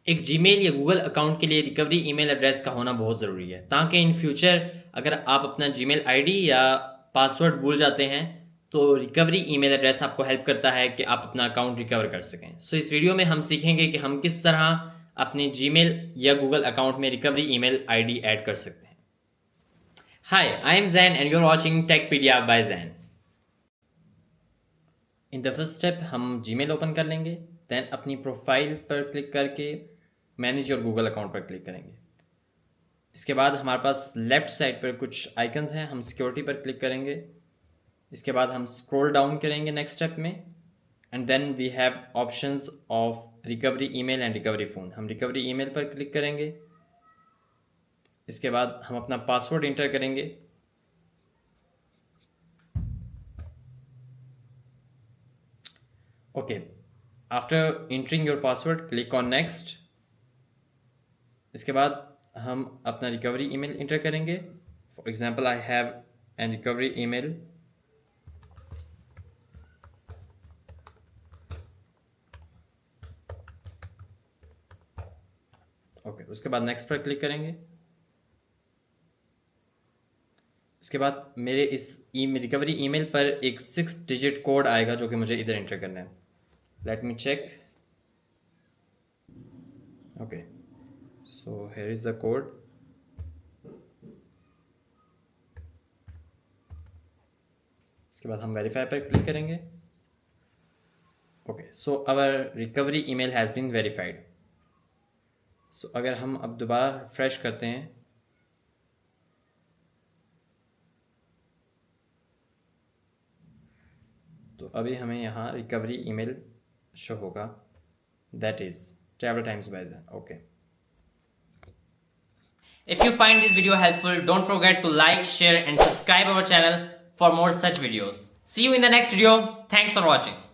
एक जीमेल या Google account के लिए रिकवरी ईमेल एड्रेस का होना बहुत ज़रूरी है, ताकि इन फ्यूचर अगर आप अपना जीमेल आईडी या पासवर्ड भूल जाते हैं तो रिकवरी ईमेल एड्रेस आपको हेल्प करता है कि आप अपना अकाउंट रिकवर कर सकें। सो इस वीडियो में हम सीखेंगे कि हम किस तरह अपने जीमेल या गूगल अकाउंट में रिकवरी ईमेल आईडी ऐड कर सकते हैं। Hi, I am Jain and you are watching Techpedia by Jain. In the first step हम जीमेल ओपन कर लेंगे, देन अपनी प्रोफाइल पर क्लिक करके मैनेज योर गूगल अकाउंट पर क्लिक करेंगे। इसके बाद हमारे पास लेफ़्ट साइड पर कुछ आइकन्स हैं, हम सिक्योरिटी पर क्लिक करेंगे। इसके बाद हम स्क्रॉल डाउन करेंगे नेक्स्ट स्टेप में, and then we have options of recovery email and recovery phone. हम रिकवरी ईमेल पर क्लिक करेंगे। इसके बाद हम अपना पासवर्ड इंटर करेंगे। Okay, after entering your password click on next. इसके बाद हम अपना रिकवरी ईमेल इंटर करेंगे। For example I have an recovery email. Okay, उसके बाद नेक्स्ट पर क्लिक करेंगे। इसके बाद मेरे इस रिकवरी ईमेल पर एक 6 डिजिट कोड आएगा जो कि मुझे इधर इंटर करना है। Let me check. Okay, so here is the code. इसके बाद हम वेरीफाई पर क्लिक करेंगे। Okay, so our recovery email has been verified. So अगर हम अब दोबारा रिफ्रेश करते हैं तो अभी हमें यहाँ रिकवरी ईमेल शो होगा, that is travel times by Zain. Okay, if you find this video helpful, don't forget to like, share and subscribe our channel for more such videos. See you in the next video. Thanks for watching.